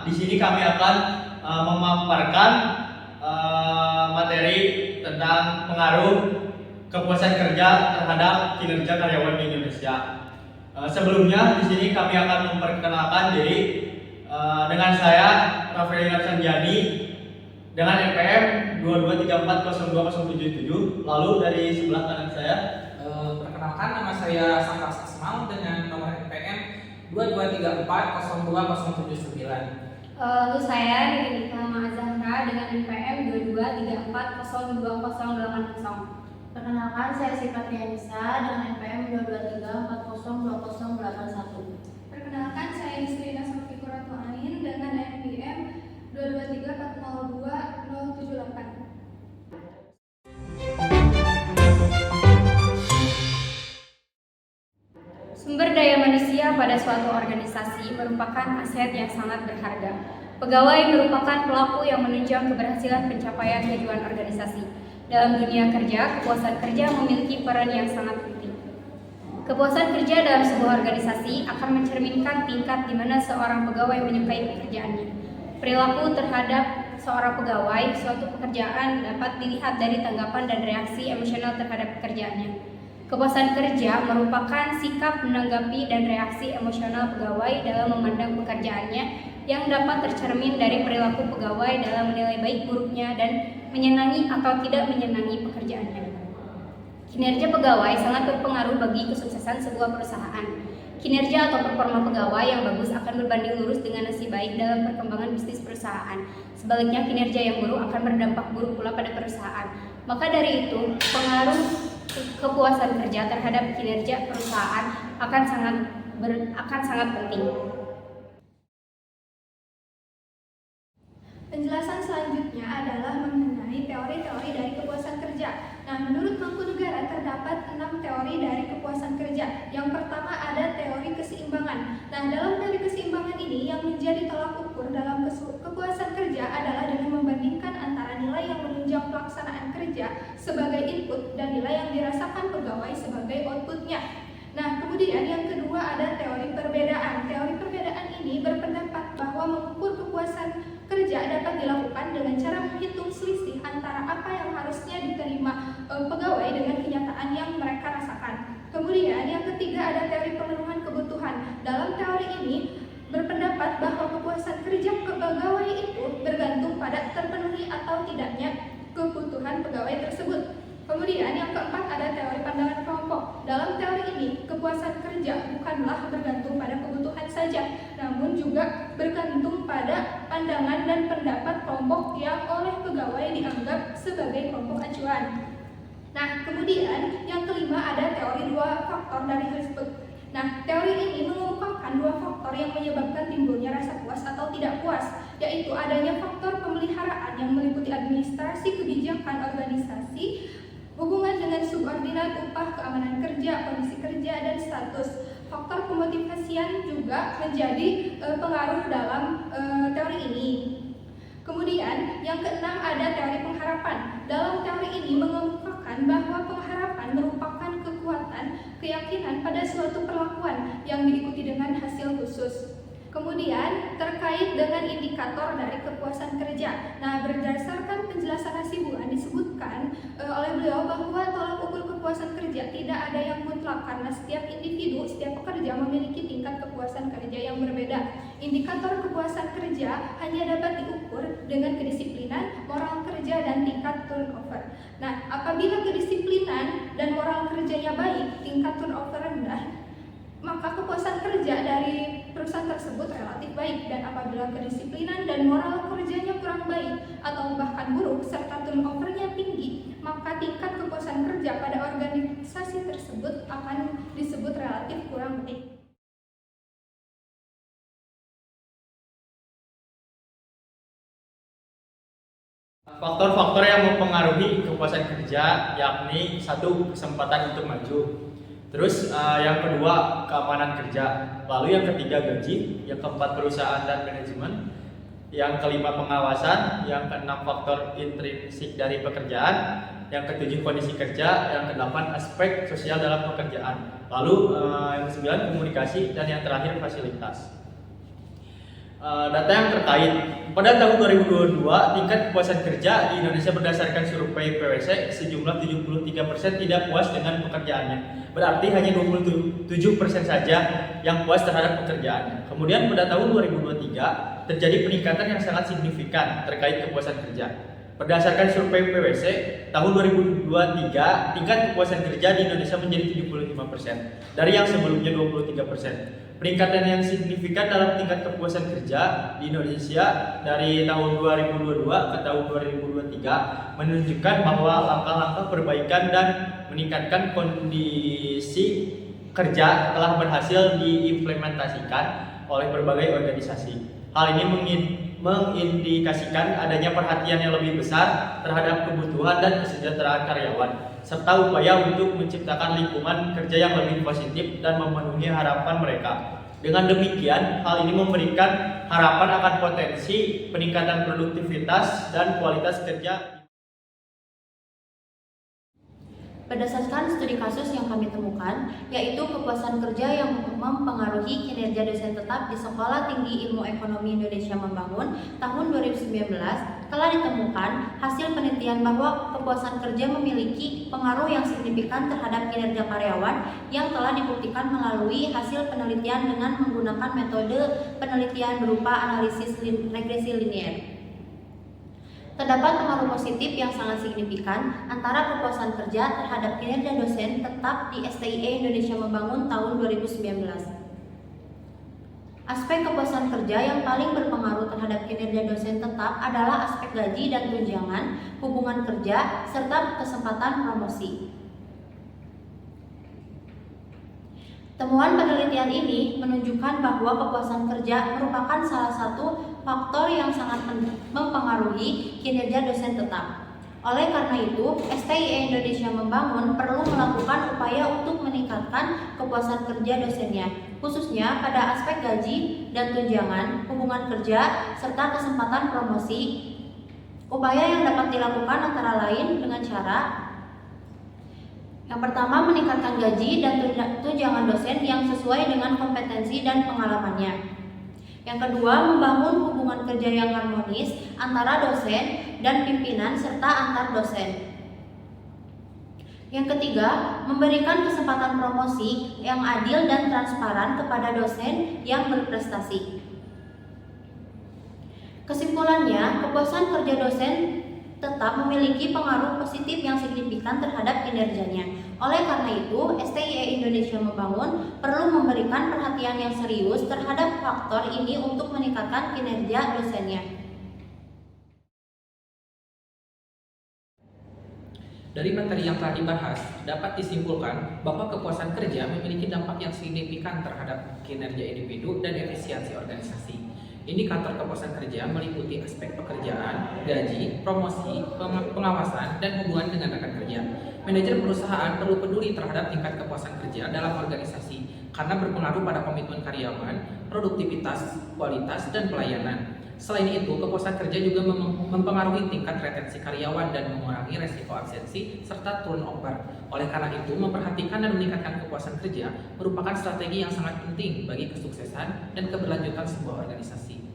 Di sini kami akan memaparkan materi tentang pengaruh kepuasan kerja terhadap kinerja karyawan di Indonesia. Sebelumnya di sini kami akan memperkenalkan diri dengan saya Rafael Sanjani dengan NPM 22340277. Lalu dari sebelah kanan saya perkenalkan, nama saya Sangkar Sasmal dengan nomor NPM 22340279. Lalu saya Nika Zahra dengan NPM 2234028080. Perkenalkan, saya Sifat Rianisa dengan NPM 223402081. Perkenalkan, saya Islina Sofi Kuratu Ain dengan NPM 223402078. Sumber daya manusia pada suatu organisasi merupakan aset yang sangat berharga. Pegawai merupakan pelaku yang menunjang keberhasilan pencapaian tujuan organisasi. Dalam dunia kerja, kepuasan kerja memiliki peran yang sangat penting. Kepuasan kerja dalam sebuah organisasi akan mencerminkan tingkat di mana seorang pegawai menyukai pekerjaannya. Perilaku terhadap seorang pegawai suatu pekerjaan dapat dilihat dari tanggapan dan reaksi emosional terhadap pekerjaannya. Kepuasan kerja merupakan sikap menanggapi dan reaksi emosional pegawai dalam memandang pekerjaannya yang dapat tercermin dari perilaku pegawai dalam menilai baik buruknya dan menyenangi atau tidak menyenangi pekerjaannya. Kinerja pegawai sangat berpengaruh bagi kesuksesan sebuah perusahaan. Kinerja atau performa pegawai yang bagus akan berbanding lurus dengan nasib baik dalam perkembangan bisnis perusahaan. Sebaliknya, kinerja yang buruk akan berdampak buruk pula pada perusahaan. Maka dari itu, pengaruh kepuasan kerja terhadap kinerja perusahaan akan sangat penting. Penjelasan selanjutnya adalah mengenai teori-teori dari kepuasan kerja. Nah, menurut Mangkunegara terdapat 6 teori dari kepuasan kerja. Yang pertama ada teori keseimbangan. Nah, dalam teori keseimbangan ini yang menjadi tolak ukur dalam kepuasan kerja adalah dengan membandingkan antara nilai yang menunjang pelaksanaan kerja sebagai input dan nilai yang dirasakan pegawai sebagai outputnya. Nah, kemudian yang kedua ada teori perbedaan. Teori perbedaan ini berpendapat bahwa mengukur kepuasan kerja dapat dilakukan dengan cara menghitung selisih antara apa yang harusnya diterima pegawai dengan kenyataan yang mereka rasakan. Kemudian yang ketiga ada teori pemenuhan kebutuhan. Dalam teori ini berpendapat bahwa kepuasan kerja pegawai itu bergantung pada terpenuhi atau tidaknya kebutuhan pegawai tersebut. Kemudian yang keempat ada teori pandangan kelompok. Dalam teori ini, kepuasan kerja bukanlah bergantung pada kebutuhan saja, namun juga bergantung pada pandangan dan pendapat kelompok yang oleh pegawai dianggap sebagai kelompok acuan. Nah, kemudian yang kelima ada teori dua faktor dari Herzberg. Nah, teori ini mengungkapkan dua faktor yang menyebabkan timbulnya rasa puas atau tidak puas, yaitu adanya faktor pemeliharaan yang meliputi administrasi kebijakan organisasi, hubungan dengan subordinat, upah, keamanan kerja, kondisi kerja, dan status. Faktor pemotivasian juga menjadi pengaruh dalam teori ini. Kemudian yang keenam ada teori pengharapan. Dalam teori ini mengemukakan bahwa pengharapan merupakan kekuatan keyakinan pada suatu perlakuan yang diikuti dengan hasil khusus. Kemudian terkait dengan indikator dari kepuasan kerja. Nah, berdasarkan penjelasan Hasibuan disebutkan oleh beliau bahwa tolak ukur kepuasan kerja tidak ada yang mutlak karena setiap individu, setiap pekerja memiliki tingkat kepuasan kerja yang berbeda. Indikator kepuasan kerja hanya dapat diukur dengan kedisiplinan, moral kerja, dan tingkat turnover. Nah, apabila kedisiplinan dan moral kerjanya baik, tingkat turnover rendah, maka kepuasan kerja dari perusahaan tersebut relatif baik, dan apabila kedisiplinan dan moral kerjanya kurang baik atau bahkan buruk serta turnovernya tinggi, maka tingkat kepuasan kerja pada organisasi tersebut akan disebut relatif kurang baik. faktor-faktor yang mempengaruhi kepuasan kerja yakni satu, kesempatan untuk maju. Terus yang kedua, keamanan kerja. Lalu yang ketiga, gaji. Yang keempat, perusahaan dan manajemen. Yang kelima, pengawasan. Yang keenam, faktor intrinsik dari pekerjaan. Yang ketujuh, kondisi kerja. Yang kedelapan, aspek sosial dalam pekerjaan. Lalu yang kesembilan, komunikasi. Dan yang terakhir, fasilitas. data yang terkait. Pada tahun 2022, tingkat kepuasan kerja di Indonesia berdasarkan survei PwC sejumlah 73% tidak puas dengan pekerjaannya. Berarti hanya 27% saja yang puas terhadap pekerjaannya. Kemudian pada tahun 2023 terjadi peningkatan yang sangat signifikan terkait kepuasan kerja. Berdasarkan survei PwC tahun 2023, tingkat kepuasan kerja di Indonesia menjadi 75% dari yang sebelumnya 23%. Peningkatan yang signifikan dalam tingkat kepuasan kerja di Indonesia dari tahun 2022 ke tahun 2023 menunjukkan bahwa langkah-langkah perbaikan dan meningkatkan kondisi kerja telah berhasil diimplementasikan oleh berbagai organisasi. Hal ini mengindikasikan adanya perhatian yang lebih besar terhadap kebutuhan dan kesejahteraan karyawan, serta upaya untuk menciptakan lingkungan kerja yang lebih positif dan memenuhi harapan mereka. Dengan demikian, hal ini memberikan harapan akan potensi peningkatan produktivitas dan kualitas kerja. Berdasarkan studi kasus yang kami temukan, yaitu kepuasan kerja yang mempengaruhi kinerja dosen tetap di Sekolah Tinggi Ilmu Ekonomi Indonesia Membangun tahun 2019, telah ditemukan hasil penelitian bahwa kepuasan kerja memiliki pengaruh yang signifikan terhadap kinerja karyawan yang telah dibuktikan melalui hasil penelitian dengan menggunakan metode penelitian berupa analisis regresi linear. Terdapat pengaruh positif yang sangat signifikan antara kepuasan kerja terhadap kinerja dosen tetap di STIE Indonesia Membangun tahun 2019. Aspek kepuasan kerja yang paling berpengaruh terhadap kinerja dosen tetap adalah aspek gaji dan tunjangan, hubungan kerja, serta kesempatan promosi. Temuan penelitian ini menunjukkan bahwa kepuasan kerja merupakan salah satu faktor yang sangat mempengaruhi kinerja dosen tetap. Oleh karena itu, STIE Indonesia Membangun perlu melakukan upaya untuk meningkatkan kepuasan kerja dosennya, khususnya pada aspek gaji dan tunjangan, hubungan kerja, serta kesempatan promosi. Upaya yang dapat dilakukan antara lain dengan cara: yang pertama, meningkatkan gaji dan tunjangan dosen yang sesuai dengan kompetensi dan pengalamannya. Yang kedua, membangun hubungan kerja yang harmonis antara dosen dan pimpinan serta antar dosen. Yang ketiga, memberikan kesempatan promosi yang adil dan transparan kepada dosen yang berprestasi. Kesimpulannya, kepuasan kerja dosen tetap memiliki pengaruh positif yang signifikan terhadap kinerjanya. Oleh karena itu, STIE Indonesia Membangun perlu memberikan perhatian yang serius terhadap faktor ini untuk meningkatkan kinerja dosennya. Dari materi yang telah dibahas, dapat disimpulkan bahwa kepuasan kerja memiliki dampak yang signifikan terhadap kinerja individu dan efisiensi organisasi. Indikator kepuasan kerja meliputi aspek pekerjaan, gaji, promosi, pengawasan, dan hubungan dengan rekan kerja. Manajer perusahaan perlu peduli terhadap tingkat kepuasan kerja dalam organisasi karena berpengaruh pada komitmen karyawan, produktivitas, kualitas, dan pelayanan. Selain itu, kepuasan kerja juga mempengaruhi tingkat retensi karyawan dan mengurangi resiko absensi serta turnover. Oleh karena itu, memperhatikan dan meningkatkan kepuasan kerja merupakan strategi yang sangat penting bagi kesuksesan dan keberlanjutan sebuah organisasi.